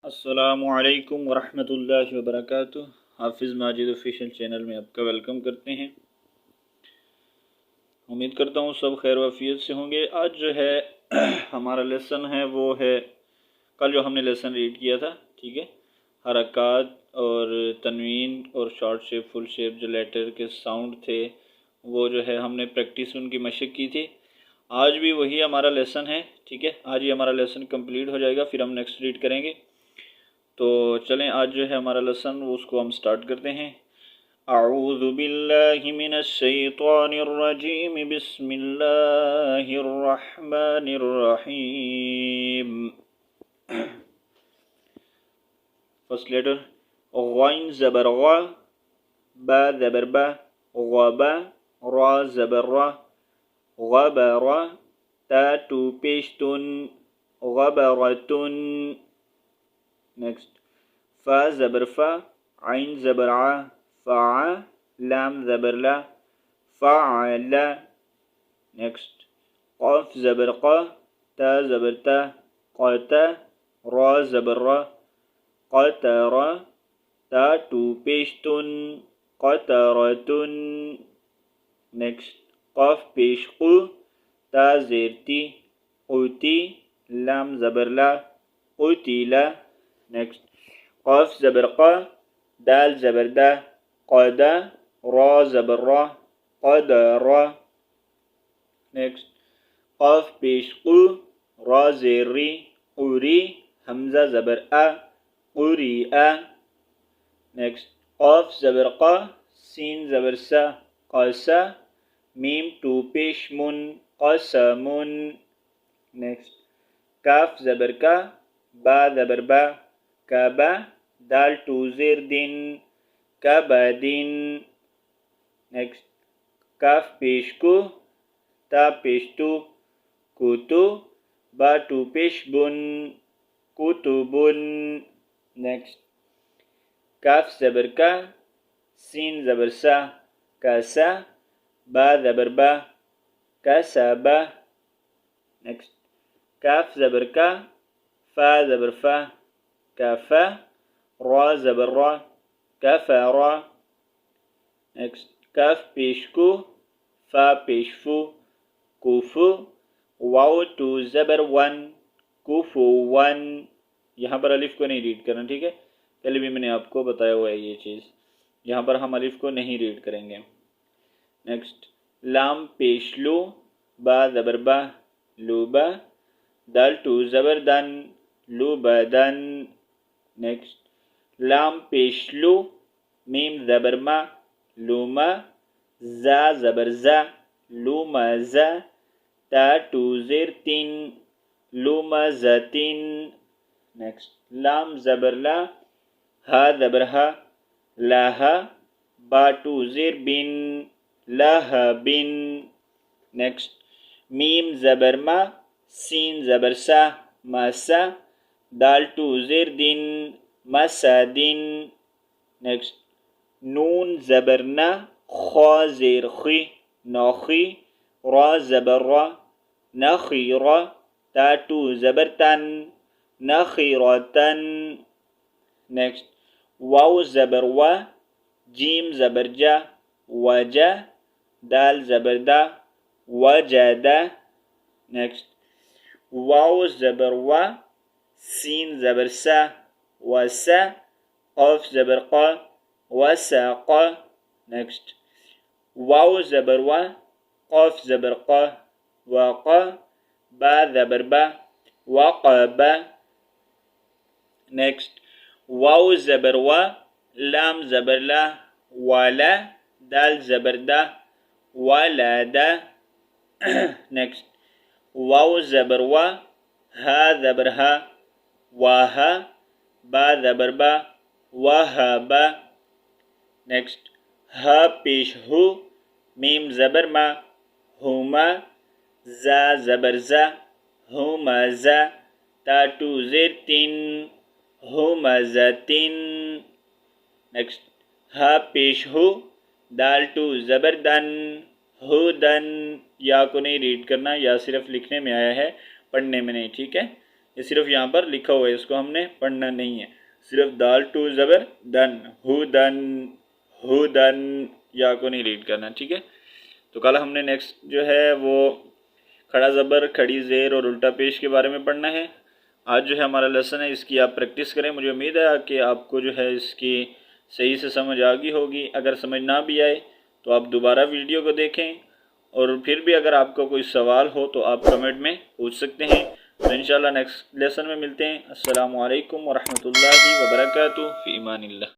अस्सलामुअलैकुम वरहमतुल्लाहि वबरकातुह। हाफिज़ माजिद ऑफिशियल चैनल में आपका वेलकम करते हैं। उम्मीद करता हूँ सब खैर वाफियत से होंगे। आज जो है हमारा लेसन है वो है कल जो हमने लेसन रीड किया था, ठीक है। हरकत और तनवीन और शॉर्ट शेप फुल शेप जो लेटर के साउंड थे वो जो है हमने प्रैक्टिस उनकी मशक की थी। आज भी वही हमारा लेसन है, ठीक है। आज ही हमारा लेसन कंप्लीट हो जाएगा, फिर हम नेक्स्ट रीड करेंगे। तो चलें आज जो है हमारा लेसन उसको हम स्टार्ट करते हैं। अऊज़ु बिल्लाहि मिनश शैतानिर रजीम बिस्मिल्लाहिर रहमानिर रहीम। फर्स्ट लेटर गैन ज़बर ग, बा ज़बर बा, गबा, रा ज़बर रा, गबरा, ता टू पेश तुन, गबरतुन। नेक्स्ट फा ज़बर फा, आइन ज़बर आ, फ़ा, लाम ज़बर ला, फ़अला। नेक्स्ट क़ाफ ज़बर क़ा, ता ज़बर ता, क़ता, रा ज़बर रा, क़तरा, ता टू पेश तुन, क़तरतुन। नेक्स्ट क़ाफ पेश क़ु, ता ज़ेर ती, क़ुती, लाम ज़बर ला, क़ुतिला। नेक्स्ट क़ाफ ज़बर क़ा, दाल ज़बर दा, क़दा, रा ज़बर रा, क़दरा। नेक्स्ट क़ाफ पेश क़ु, रा ज़ेर री, क़ुरी, हमज़ा ज़बर आ, क़ुरिआ। नेक्स्ट क़ाफ ज़बर क़ा, सीन ज़बर सा, क़सा, मीम टू पेश मुन, क़समुन। नेक्स्ट काफ ज़बर का, बा ज़बर बा, काबा, दाल टू ज़ेर दिन, काबादिन। नेक्स्ट काफ पेश को, ता पेश टू, कुतु, बा टू पेश बुन, कुतुबुन। नेक्स्ट काफ ज़बर का, सीन ज़बर सा, कासा, बा ज़बर बा, कासाबा। नेक्स्ट काफ ज़बर का, फा ज़बर फा, काफा, रा ज़बर रा, कफरा। नेक्स्ट काफ पेश को, फा पेश फू, कुफु, वाव टू ज़बर वन, कुफुवन। यहाँ पर अलिफ को नहीं रीड करना, ठीक है। पहले भी मैंने आपको बताया हुआ है ये चीज़। यहाँ पर हम अलिफ को नहीं रीड करेंगे। नेक्स्ट लाम पेश लो, बा ज़बर बा, लुबा, दाल टू ज़बर दन, लुबदन। नेक्स्ट लाम पेश लो, मीम ज़बर मा, लुमा, जा ज़बर जा, लुमज़ा, ता टू ज़ेर तीन, लुमज़तिन। नेक्स्ट लाम ज़बर ला, हा ज़बर हा, लाहा, बा टू ज़ेर बिन, लहबिन। नेक्स्ट मीम ज़बर मा, सीन ज़बर सा, मसा, दाल टू ज़ेर दिन, मसादिन। नेक्स्ट नून ज़बर ना, खा ज़ेर खी, नखी, रा ज़बर रा, नखीरा, ता टू ज़बर तन, नखीरतन। नेक्स्ट वाव ज़बर वा, जीम ज़बर जा, वजा, दाल ज़बर दा, वजदा। नेक्स्ट वाव ज़बर वा, सीन ज़बर सा, वसा, क़ाफ ज़बर क़ा, वसाक़ा। नेक्स्ट वाव ज़बर वा, क़ाफ ज़बर क़ा, वाक़ा, बा ज़बर बा, वक़बा। नेक्स्ट वाव ज़बर वा, लाम ज़बर ला, वाला, दाल ज़बर दा, वालादा। नेक्स्ट वाव ज़बर वा, हा ज़बर हा, वाहा, बा ज़बर बा, वहाबा। नेक्स्ट हा पेश हु, मीम ज़बर मा, हुमा, जा ज़बर जा, हुमज़ा, ता टू ज़ेर तीन, हुमज़तिन। नेक्स्ट हा पेश हु, दाल टू ज़बर दन, हुदन। या को नहीं रीड करना, या सिर्फ लिखने में आया है, पढ़ने में नहीं, ठीक है। ये सिर्फ यहाँ पर लिखा हुआ है, इसको हमने पढ़ना नहीं है। सिर्फ दाल टू ज़बर दन, हु दन, या को नहीं रीड करना, ठीक है। तो कल हमने नेक्स्ट जो है वो खड़ा ज़बर, खड़ी ज़ेर और उल्टा पेश के बारे में पढ़ना है। आज जो है हमारा लेसन है, इसकी आप प्रैक्टिस करें। मुझे उम्मीद है कि आपको जो है इसकी सही से समझ आ गई होगी। अगर समझ ना भी आए तो आप दोबारा वीडियो को देखें, और फिर भी अगर आपका कोई सवाल हो तो आप कमेंट में पूछ सकते हैं। तो इंशाल्लाह नेक्स्ट लेसन में मिलते हैं। अस्सलामु अलैकुम वरहमतुल्लाहि वबरकातुहू, फ़ी अमानिल्लाह।